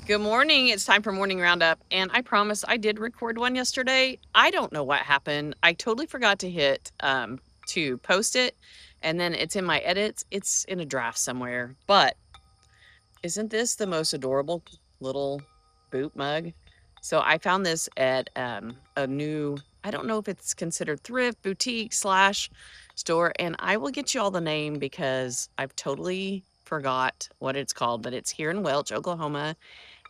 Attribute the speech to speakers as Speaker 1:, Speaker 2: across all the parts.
Speaker 1: Good morning. It's time for morning roundup. And I promise I did record one yesterday. I don't know what happened. I totally forgot to hit to post it. And then it's in my edits. It's in a draft somewhere. But isn't this the most adorable little boot mug? So I found this at a new, I don't know if it's considered thrift, boutique slash store. And I will get you all the name because I've totally forgot what it's called, but it's here in Welch, Oklahoma,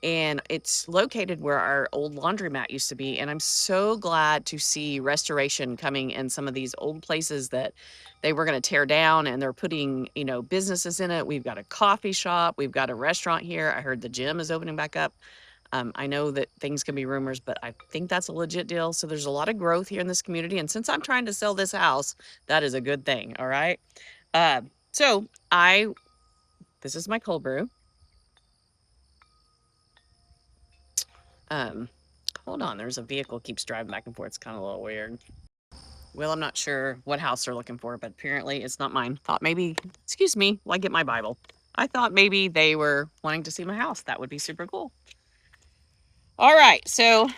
Speaker 1: and it's located where our old laundromat used to be. And I'm so glad to see restoration coming in some of these old places that they were going to tear down, and they're putting, businesses in it. We've got a coffee shop, we've got a restaurant here. I heard the gym is opening back up. I know that things can be rumors, but I think that's a legit deal. So there's a lot of growth here in this community. And since I'm trying to sell this house, that is a good thing. All right. Uh, so I, this is my cold brew. Um, Hold on, there's a vehicle keeps driving back and forth. It's kind of a little weird. Well, I'm not sure what house they're looking for, but apparently it's not mine. Thought maybe, excuse me, while I get my Bible. I thought maybe they were wanting to see my house. That would be super cool. All right, so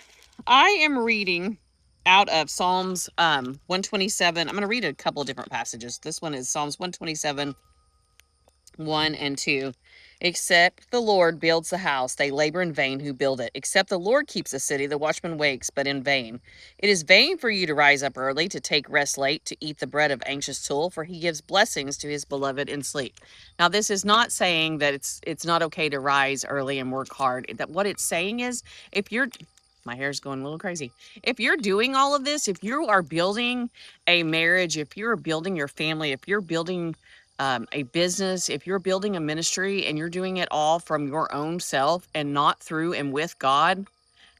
Speaker 1: I am reading out of Psalms 127. I'm going to read a couple of different passages. This one is Psalms 127, 1 and 2. Except the Lord builds the house, they labor in vain who build it. Except the Lord keeps the city, the watchman wakes, but in vain. It is vain for you to rise up early, to take rest late, to eat the bread of anxious toil, for he gives blessings to his beloved in sleep. Now, this is not saying that it's not okay to rise early and work hard. That what it's saying is, if you're, my hair's going a little crazy. If you're doing all of this, if you are building a marriage, if you're building your family, if you're building a business, if you're building a ministry and you're doing it all from your own self and not through and with God,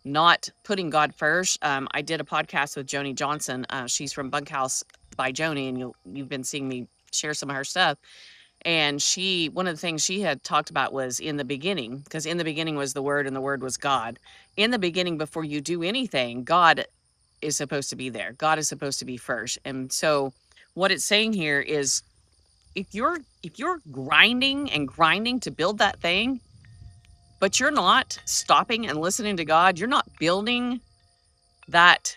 Speaker 1: not putting God first. I did a podcast with Joni Johnson. She's from Bunkhouse by Joni, and you've been seeing me share some of her stuff. And one of the things she had talked about was in the beginning, because in the beginning was the Word and the Word was God. In the beginning, before you do anything, God is supposed to be there. God is supposed to be first. And so what it's saying here is if you're grinding and grinding to build that thing, but you're not stopping and listening to God, you're not building that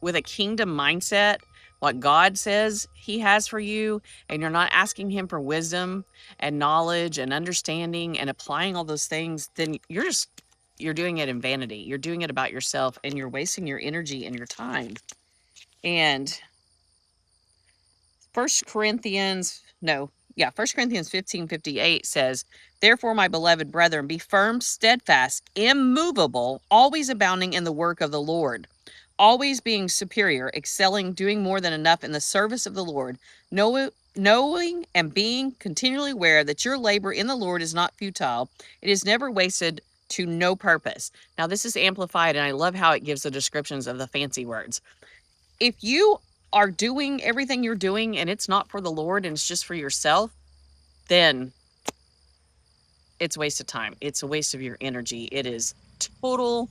Speaker 1: with a kingdom mindset, what God says he has for you, and you're not asking him for wisdom and knowledge and understanding and applying all those things, then you're doing it in vanity. You're doing it about yourself, and you're wasting your energy and your time. And First Corinthians, no, yeah, 1 Corinthians 15:58 says, therefore, my beloved brethren, be firm, steadfast, immovable, always abounding in the work of the Lord, always being superior, excelling, doing more than enough in the service of the Lord, knowing and being continually aware that your labor in the Lord is not futile, it is never wasted to no purpose. Now, this is amplified, and I love how it gives the descriptions of the fancy words. If you are doing everything you're doing and it's not for the Lord and it's just for yourself, then it's a waste of time. It's a waste of your energy. It is total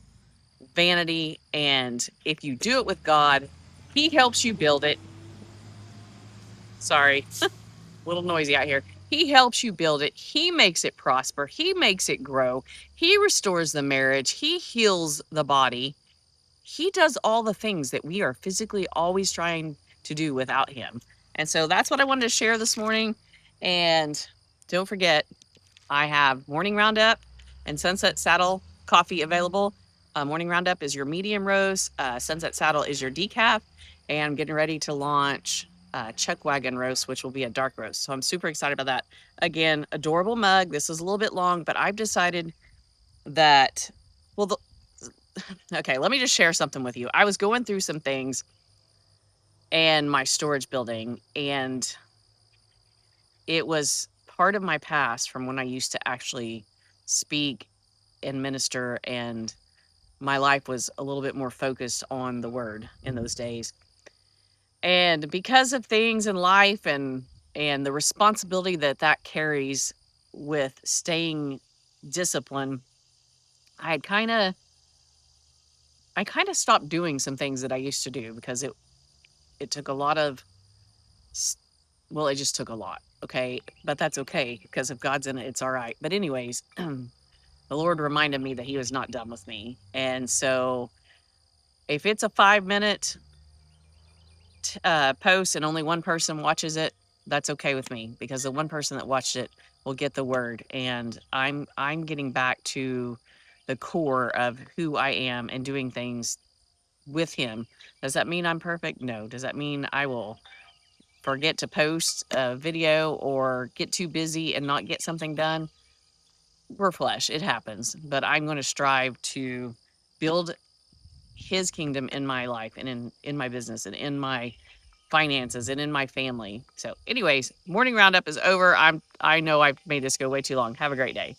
Speaker 1: vanity. And if you do it with God, he helps you build it. Sorry, a little noisy out here. He helps you build it. He makes it prosper. He makes it grow. He restores the marriage. He heals the body. He does all the things that we are physically always trying to do without him. And so that's what I wanted to share this morning. And don't forget, I have Morning Roundup and Sunset Saddle coffee available. Morning Roundup is your medium roast. Sunset Saddle is your decaf. And I'm getting ready to launch Chuck Wagon Roast, which will be a dark roast. So I'm super excited about that. Again, adorable mug. This is a little bit long, but I've decided that, well, okay, let me just share something with you. I was going through some things and my storage building, and it was part of my past from when I used to actually speak and minister, and my life was a little bit more focused on the word in those days. And because of things in life and the responsibility that that carries with staying disciplined, I had I kind of stopped doing some things that I used to do because it took a lot of well, it just took a lot. Okay. But that's okay because if God's in it, it's all right. But, anyways, the Lord reminded me that he was not done with me. And so if it's a 5-minute post and only one person watches it, that's okay with me, because the one person that watched it will get the word. And I'm getting back to the core of who I am and doing things with him. Does that mean I'm perfect? No. Does that mean I will forget to post a video or get too busy and not get something done? We're flesh. It happens. But I'm going to strive to build his kingdom in my life and in my business and in my finances and in my family. So anyways, morning roundup is over. I know I've made this go way too long. Have a great day.